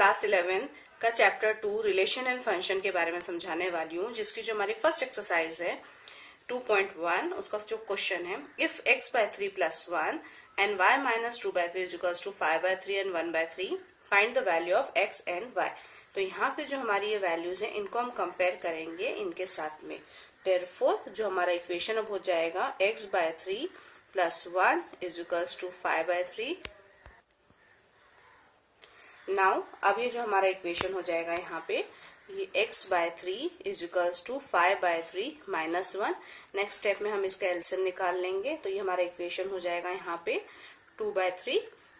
Class 11 का chapter 2 relation and function के बारे में समझाने वाली हूँ, जिसकी जो हमारी फर्स्ट एक्सरसाइज है 2.1, उसका जो क्वेश्चन है, if x by 3 plus 1 and y minus 2 by 3 is equals to 5 by 3 and 1 by 3, find the value of x and y। तो यहाँ पे जो हमारी ये वैल्यूज हैं इनको हम कंपेयर करेंगे इनके साथ में। Therefore जो हमारा इक्वेशन अब हो जाएगा x by 3 plus 1 is equals to 5 by 3। Now अब ये जो हमारा इक्वेशन हो जाएगा यहाँ पे, ये x by 3 is equals to 5 by 3 minus 1। Next step में हम इसका एलसीएम निकाल लेंगे, तो ये हमारा इक्वेशन हो जाएगा यहाँ पे 2 by 3।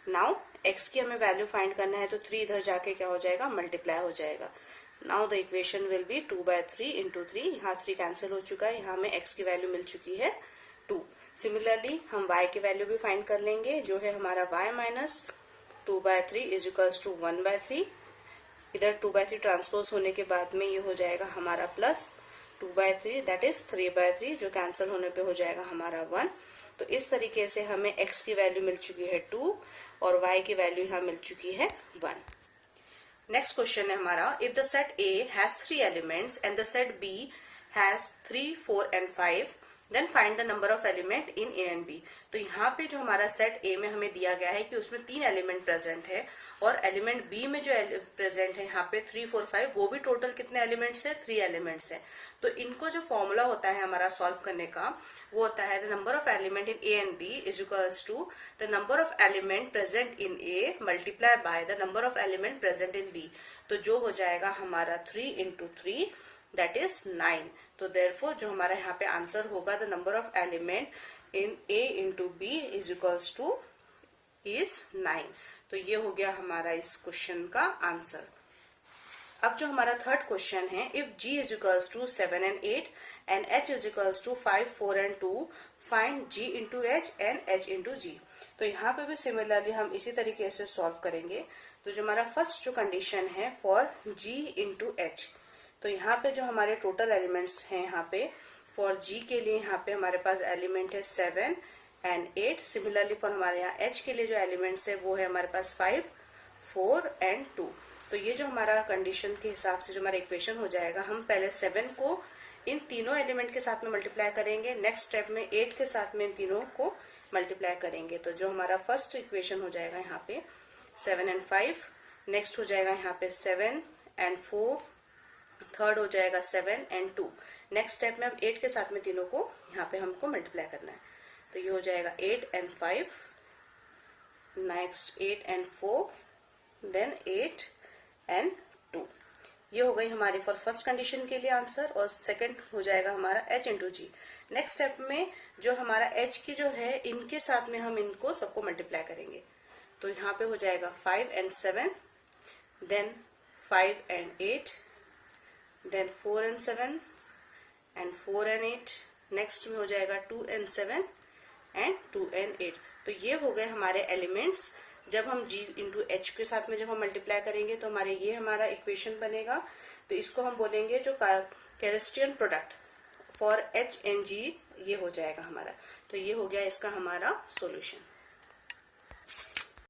नाउ x की हमें वैल्यू फाइंड करना है, तो 3 इधर जाके क्या हो जाएगा, मल्टीप्लाई हो जाएगा। Now the equation will be 2 by 3 into 3। यहाँ 3 कैंसिल हो चुका है, यहाँ हमें x की वैल्यू मिल चुकी है 2। सिमिलरली हम y की वैल्यू भी फाइंड कर लेंगे, जो है हमारा y minus 2 by 3 is equals to 1 by 3। इधर 2 by 3 ट्रांसपोज होने के बाद में ये हो जाएगा हमारा plus 2 by 3 that is 3 by 3, जो कैंसिल होने पे हो जाएगा हमारा 1। तो इस तरीके से हमें x की वैल्यू मिल चुकी है 2 और y की वैल्यू यहाँ मिल चुकी है 1। नेक्स्ट क्वेश्चन है हमारा, if the set A has 3 elements and the set B has 3, 4 and 5, then find the number of element in A and B. तो यहाँ पे जो हमारा सेट ए में हमें दिया गया है कि उसमें 3 एलिमेंट प्रेजेंट है, और एलिमेंट बी में जो प्रेजेंट है यहाँ पे 3, 4, 5, वो भी टोटल कितने एलिमेंट्स है, 3 एलिमेंट्स है। तो इनको जो फॉर्मूला होता है हमारा सॉल्व करने का, वो होता है the number of element in A and B is equals to the number of element present in A multiply by the number of element present in B. तो जो हो जाएगा हमारा 3 इंटू 3 दैट इज 9। तो देयरफॉर जो हमारा यहाँ पे आंसर होगा, the number of element in A into B is equals to is 9। तो ये हो गया हमारा इस क्वेश्चन का आंसर। अब जो हमारा थर्ड क्वेश्चन है, if g is equals to 7 and 8 and h is equals to 5, 4 and 2, find g into h and h into g। तो यहाँ पे भी सिमिलरली हम इसी तरीके से सॉल्व करेंगे। तो जो हमारा फर्स्ट जो कंडीशन है फॉर g इंटू h, तो यहाँ पे जो हमारे टोटल एलिमेंट्स हैं, यहाँ पे फॉर g के लिए यहाँ पे हमारे पास एलिमेंट है 7 एंड 8। सिमिलरली फॉर हमारे यहाँ h के लिए जो एलिमेंट्स है वो है हमारे पास 5, 4 एंड 2। तो ये जो हमारा कंडीशन के हिसाब से जो हमारा इक्वेशन हो जाएगा, हम पहले 7 को इन तीनों एलिमेंट के साथ में मल्टीप्लाई करेंगे, नेक्स्ट स्टेप में 8 के साथ में इन तीनों को मल्टीप्लाई करेंगे। तो जो हमारा फर्स्ट इक्वेशन हो जाएगा यहाँ पे 7 and 5, नेक्स्ट हो जाएगा यहाँ पे 7 and 4, थर्ड हो जाएगा 7 and 2। नेक्स्ट स्टेप में अब 8 के साथ में तीनों को यहाँ पे हमको मल्टीप्लाई करना है। तो ये हो जाएगा 8 and 5, next 8 and 4, then 8 and 2। ये हो गई हमारी फॉर फर्स्ट कंडीशन के लिए आंसर, और सेकंड हो जाएगा हमारा h इंटू जी। नेक्स्ट स्टेप में जो हमारा h की जो है, इनके साथ में हम इनको सबको मल्टीप्लाई करेंगे। तो यहाँ पे हो जाएगा 5 and 7, then 5 and 8, then 4 and 7 and 4 and 8, next में हो जाएगा 2 and 7 एंड 2 and 8। तो ये हो गए हमारे एलिमेंट्स। जब हम g इंटू एच के साथ में जब हम मल्टीप्लाई करेंगे तो हमारे ये हमारा इक्वेशन बनेगा। तो इसको हम बोलेंगे जो cartesian product for h and g, ये हो जाएगा हमारा। तो ये हो गया इसका हमारा सॉल्यूशन।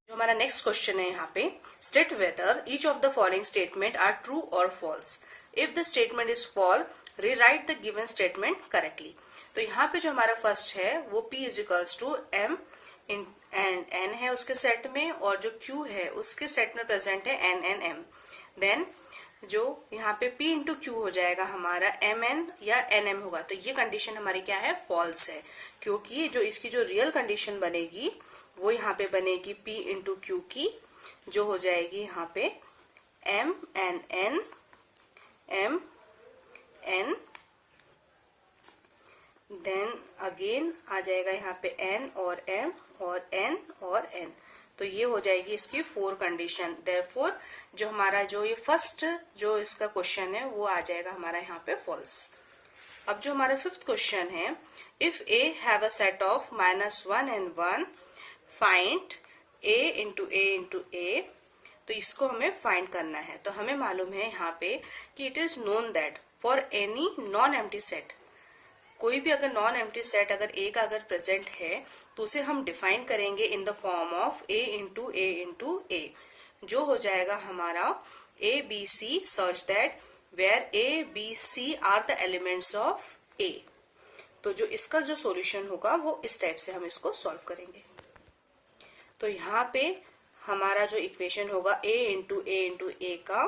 जो हमारा नेक्स्ट क्वेश्चन है यहाँ पे, state whether each of the following statement are true और false. If the statement is false, rewrite the given statement correctly. तो यहाँ पे जो हमारा फर्स्ट है वो p is equals to m and n है उसके सेट में, और जो q है उसके सेट में प्रेजेंट है n and m। देन जो यहाँ पे p इंटू क्यू हो जाएगा हमारा mn या nm होगा। तो ये कंडीशन हमारी क्या है, फॉल्स है, क्योंकि जो इसकी जो रियल कंडीशन बनेगी वो यहाँ पे बनेगी p इंटू क्यू की, जो हो जाएगी यहाँ पे m and n, m n, then again आ जाएगा यहाँ पे n और m और n और n। तो ये हो जाएगी इसकी 4 कंडीशन। देयरफॉर जो हमारा जो ये फर्स्ट जो इसका क्वेश्चन है वो आ जाएगा हमारा यहाँ पे फॉल्स। अब जो हमारा फिफ्थ क्वेश्चन है, if a have a set of -1 and 1, find a into a into a। तो इसको हमें फाइंड करना है। तो हमें मालूम है यहाँ पे कि it is known that for any non empty set, कोई भी अगर नॉन एम्प्टी सेट अगर a का अगर प्रेजेंट है तो उसे हम डिफाइन करेंगे in the form of a into a into a। जो हो जाएगा हमारा A B C such that where A B C are the elements of A. तो जो इसका जो सॉल्यूशन होगा वो इस टाइप से हम इसको सॉल्व करेंगे। तो यहाँ पे हमारा जो इक्वेशन होगा ए इंटू ए का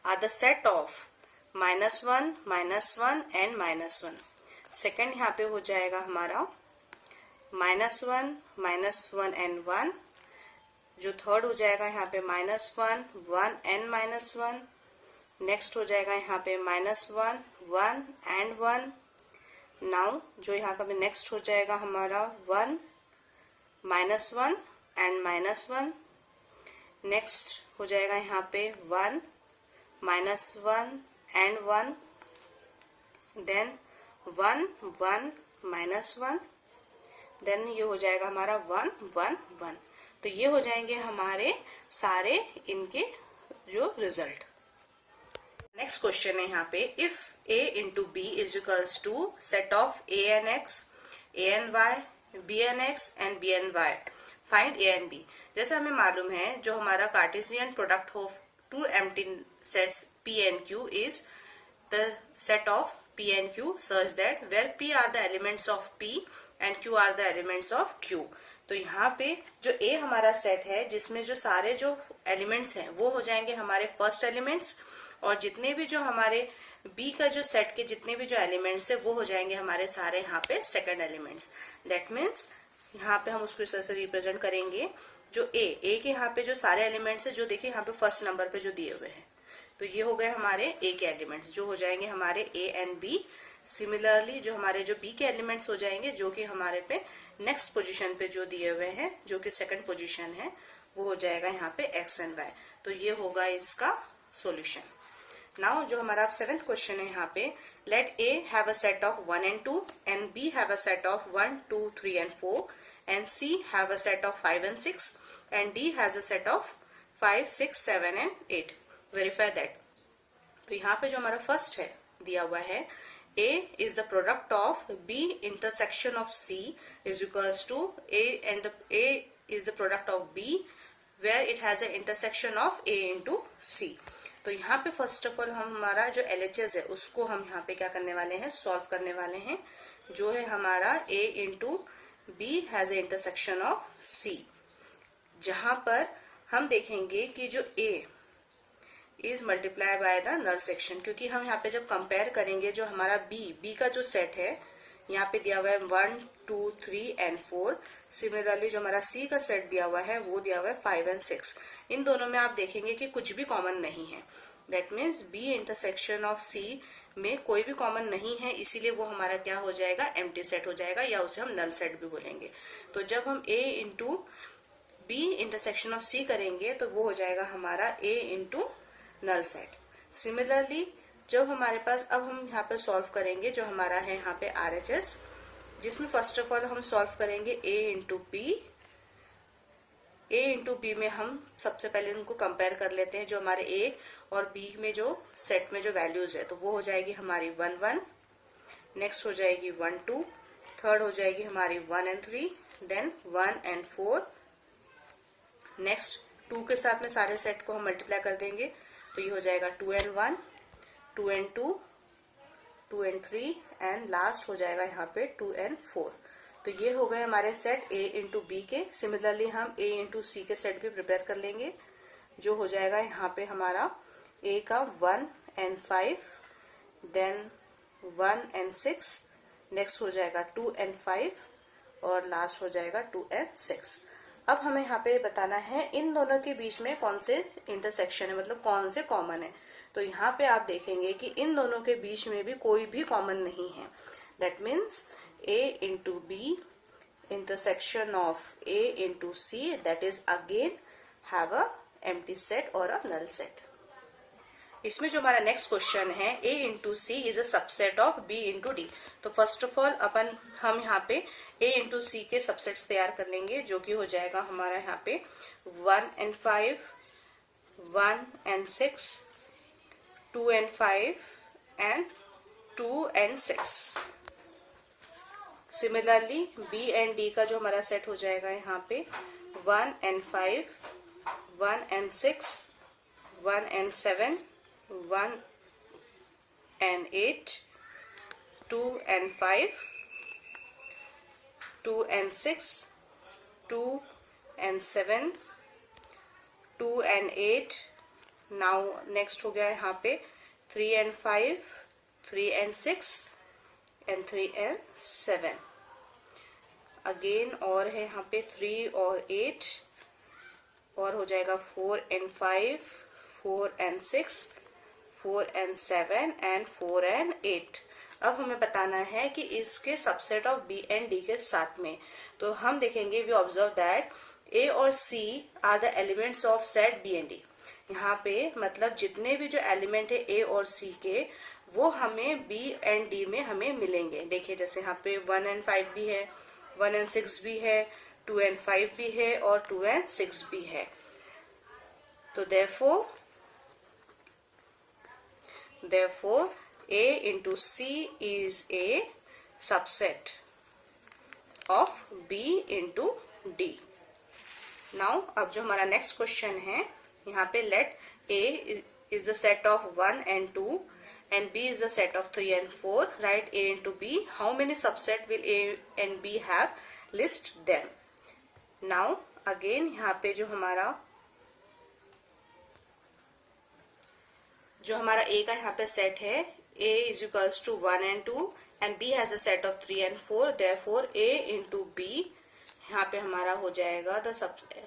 are the set of -1 -1 and -1। Second यहाँ पे हो जाएगा हमारा -1 -1 एंड 1। जो थर्ड हो जाएगा यहाँ पे -1 1 एंड -1। नेक्स्ट हो जाएगा यहाँ पे -1 1 एंड 1। नाउ जो यहाँ का नेक्स्ट हो जाएगा हमारा 1 -1 एंड -1। नेक्स्ट हो जाएगा यहाँ पे 1 -1 एंड 1। देन 1 1 -1। देन ये हो जाएगा हमारा 1 1 1। तो ये हो जाएंगे हमारे सारे इनके जो रिजल्ट। नेक्स्ट क्वेश्चन है यहाँ पे if a into B is equals to set of a and X a and Y b and X and b and Y find a and b। जैसे हमें मालूम है जो हमारा Cartesian product of two empty sets p and q is the set of p and q such that where p are the elements of p and q are the elements of q। तो यहाँ पे जो a हमारा set है जिसमें जो सारे जो एलिमेंट्स हैं वो हो जाएंगे हमारे फर्स्ट एलिमेंट्स, और जितने भी जो हमारे b का जो सेट के जितने भी जो एलिमेंट्स है वो हो जाएंगे हमारे सारे यहाँ पे सेकंड एलिमेंट्स। दैट मीन्स यहाँ पे हम उसको इस तरह से रिप्रेजेंट करेंगे। जो a के यहाँ पे जो सारे एलिमेंट्स है जो देखिए यहाँ पे फर्स्ट नंबर पे जो दिए हुए हैं, तो ये हो गए हमारे a के एलिमेंट्स जो हो जाएंगे हमारे a एंड b। सिमिलरली जो हमारे जो b के एलिमेंट्स हो जाएंगे जो कि हमारे पे नेक्स्ट पोजीशन पे जो दिए हुए हैं जो कि सेकंड पोजीशन है वो हो जाएगा यहाँ पे x एंड y। तो ये होगा इसका सॉल्यूशन। नाउ जो हमारा 7th क्वेश्चन है यहाँ पे let a have a set of 1 and 2 and b have a set of 1 2 3 and 4 and c have a set of 5 and 6 and d has a set of 5 6 7 and 8। Verify that. तो यहाँ पे जो हमारा first है दिया हुआ है a is the product of b intersection of c is equals to a and a is the product of b where it has an intersection of a into c। तो यहाँ पे फर्स्ट ऑफ ऑल हम हमारा जो LHS है उसको हम यहाँ पे क्या करने वाले हैं सॉल्व करने वाले हैं। जो है हमारा a into b has a intersection of c, जहां पर हम देखेंगे कि जो a is multiply by the null section, क्योंकि हम यहाँ पे जब कंपेयर करेंगे जो हमारा b का जो सेट है यहाँ पे दिया हुआ है 1 2 3 एंड 4। सिमिलरली जो हमारा c का सेट दिया हुआ है वो दिया हुआ है 5 एंड 6। इन दोनों में आप देखेंगे कि कुछ भी कॉमन नहीं है। That means b intersection of c में कोई भी कॉमन नहीं है, इसीलिए वो हमारा क्या हो जाएगा एम्प्टी सेट हो जाएगा, या उसे हम नल सेट भी बोलेंगे। तो जब हम a into b intersection of c करेंगे तो वो हो जाएगा हमारा a into null set. Similarly जब हमारे पास अब हम यहाँ पे सॉल्व करेंगे जो हमारा है यहाँ पे RHS, जिसमें फर्स्ट ऑफ ऑल हम सॉल्व करेंगे a इंटू b में हम सबसे पहले उनको कंपेयर कर लेते हैं जो हमारे a और b में जो सेट में जो वैल्यूज है, तो वो हो जाएगी हमारी 1 1, नेक्स्ट हो जाएगी 1 2, थर्ड हो जाएगी हमारी 1 एंड 3, देन 1 एंड 4। नेक्स्ट 2 के साथ में सारे सेट को हम मल्टीप्लाई कर देंगे तो ये हो जाएगा 2 and 1 2 and 2 2 and 3 and last हो जाएगा यहाँ पे 2 एंड 4। तो ये हो गए हमारे सेट a इंटू बी के। सिमिलरली हम a इंटू सी के सेट भी प्रिपेयर कर लेंगे जो हो जाएगा यहाँ पे हमारा a का 1 एंड 5, देन 1 एंड 6, नेक्स्ट हो जाएगा 2 एंड 5 और लास्ट हो जाएगा 2 एंड 6। अब हमें यहाँ पे बताना है इन दोनों के बीच में कौन से इंटरसेक्शन है, मतलब कौन से कॉमन है। तो यहाँ पे आप देखेंगे कि इन दोनों के बीच में भी कोई भी कॉमन नहीं है। That means a into B intersection of a into C that is again have a empty set और अ नल सेट। इसमें जो हमारा नेक्स्ट क्वेश्चन है a into C is a subset of b into D. तो first of all हम यहाँ पे a into सी के सबसेट्स तैयार कर लेंगे जो कि हो जाएगा हमारा यहाँ पे 1 and 5 1 and 6 2 and 5 and 2 and 6। Similarly b and d का जो हमारा सेट हो जाएगा यहाँ पे 1 and 5 1 and 6, 1 and 7, 1 and 8, 2 and 5, 2 and 6, 2 and 7, 2 and 8. Now next हो गया यहाँ पे 3 and 5, 3 and 6 and 3 and 7. Again और है यहाँ पे 3 और 8, और हो जाएगा 4 and 5, 4 and 6, 4 and 7 and 4 and 8. अब हमें बताना है कि इसके subset of B and D के साथ में, तो हम देखेंगे वी ऑब्जर्व दैट ए और C are the elements of set B and D. यहाँ पे मतलब जितने भी जो एलिमेंट है ए और सी के वो हमें बी एंड डी में हमें मिलेंगे. देखिए जैसे यहाँ पे 1 and 5 भी है, 1 and 6 भी है, 2 and 5 भी है और 2 and 6 भी है. तो therefore A into C is a subset of B into D. Now अब जो हमारा नेक्स्ट क्वेश्चन है यहाँ पे let A is the set of 1 and 2 and B is the set of 3 and 4. Write A into B. How many subset will A and B have? List them. Now again यहाँ पे जो हमारा A का यहाँ पे set है A is equals to 1 and 2 and B has a set of 3 and 4. Therefore A into B यहाँ पे हमारा हो जाएगा the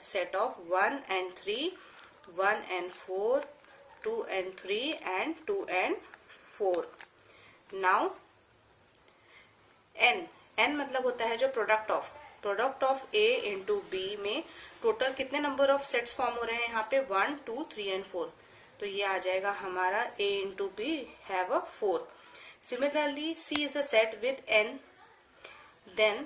set of 1 and 3, 1 and 4, 2 and 3 and 2 and 4. Now n मतलब होता है जो product of A into B में टोटल कितने नंबर ऑफ सेट्स फॉर्म हो रहे हैं यहाँ पे 1, 2, 3 and 4. तो ये आ जाएगा हमारा A into B have a 4. Similarly C is the set with n. Then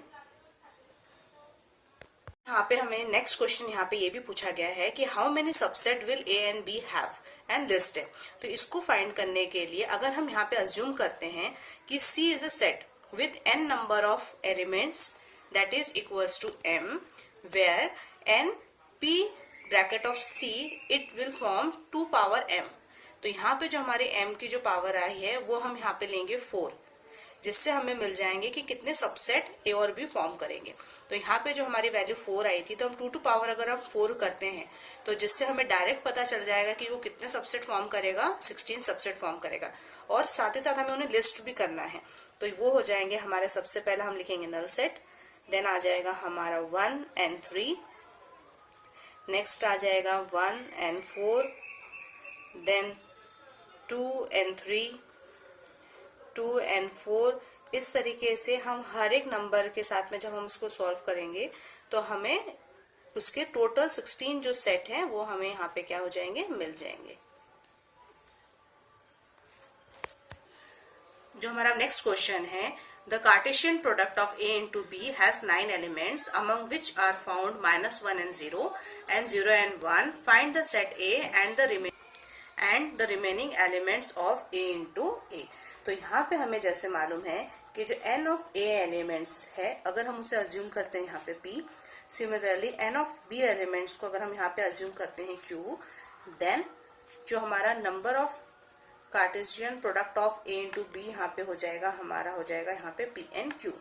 यहाँ पे हमें नेक्स्ट क्वेश्चन यहाँ पे ये भी पूछा गया है कि how many subset will A and B have and list है. तो इसको फाइंड करने के लिए अगर हम यहाँ पे अज्यूम करते हैं कि C is a set with n number of elements that is equals to m, where n p bracket of C it will form 2 power m. तो यहाँ पे जो हमारे m की जो पावर आई है वो हम यहाँ पे लेंगे 4, जिससे हमें मिल जाएंगे कि कितने सबसेट A और B फॉर्म करेंगे. तो यहाँ पे जो हमारी वैल्यू 4 आई थी तो हम 2 टू पावर अगर हम 4 करते हैं तो जिससे हमें डायरेक्ट पता चल जाएगा कि वो कितने सबसेट फॉर्म करेगा, 16 सबसेट फॉर्म करेगा. और साथ ही साथ हमें उन्हें लिस्ट भी करना है. तो वो हो जाएंगे हमारे, सबसे पहला हम लिखेंगे नल सेट, देन आ जाएगा हमारा 1 and 3, नेक्स्ट आ जाएगा 1 and 4, देन 2 and 3, 2 and 4. इस तरीके से हम हर एक नंबर के साथ में जब हम उसको सॉल्व करेंगे तो हमें उसके टोटल 16 जो सेट हैं वो हमें यहाँ पे क्या हो जाएंगे, मिल जाएंगे. जो हमारा नेक्स्ट क्वेश्चन है, the Cartesian product of A into B has 9 elements among which are found -1 and 0 and 0 and 1. Find the set A and the remaining elements of A into A. तो यहाँ पे हमें जैसे मालूम है कि जो n of A एलिमेंट्स है अगर हम उसे अज्यूम करते हैं यहाँ पे P, similarly n of B elements को अगर हम यहाँ पे अज्यूम करते हैं Q, देन जो हमारा number of Cartesian product of A into B यहाँ पे हो जाएगा, हमारा हो जाएगा यहाँ पे P and Q.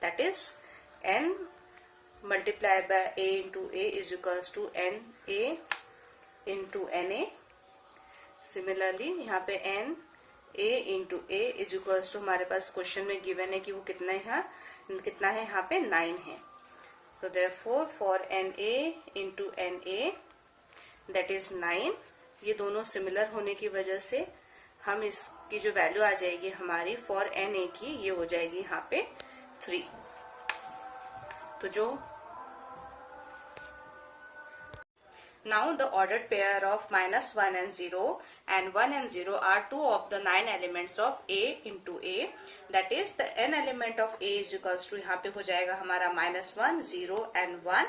That is n multiply by A into A is equals to NA into NA. Similarly यहाँ पे n A into A is equals to, हमारे पास क्वेश्चन में गिवन है कि वो कितना है यहाँ पे 9 है. तो therefore for NA into NA that is 9. ये दोनों सिमिलर होने की वजह से हम इसकी जो वैल्यू आ जाएगी हमारी फॉर NA की, ये हो जाएगी यहाँ पे 3. तो जो now the ordered pair of -1 and 0 and 1 and 0 are 2 of the 9 elements of A into A. That is the n element of A is equals to, यहाँ पे हो जाएगा हमारा -1, 0 and 1.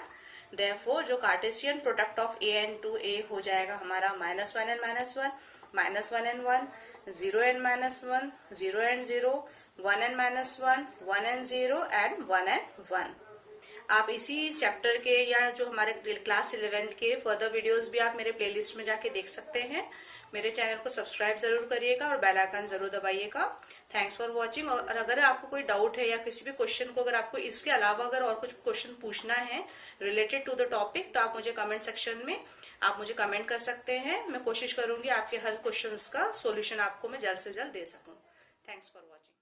Therefore जो Cartesian product of A into A हो जाएगा हमारा -1 and -1, -1 and 1, 0 and -1, 0 and 0, 1 and -1, 1 and 0 and 1 and 1. आप इसी चैप्टर के या जो हमारे क्लास 11th के फर्दर वीडियोस भी आप मेरे प्लेलिस्ट में जाके देख सकते हैं। मेरे चैनल को सब्सक्राइब जरूर करिएगा और बेल आइकन जरूर दबाइएगा। Thanks for watching. और अगर आपको कोई डाउट है या किसी भी क्वेश्चन को अगर आपको इसके अलावा अगर और कुछ क्वेश्चन पूछना है रिलेटेड टू द टॉपिक, तो आप मुझे कमेंट सेक्शन में आप मुझे कमेंट कर सकते हैं। मैं कोशिश करूंगी आपके हर क्वेश्चन का सोल्यूशन आपको मैं जल्द से जल्द दे सकूं। Thanks for watching.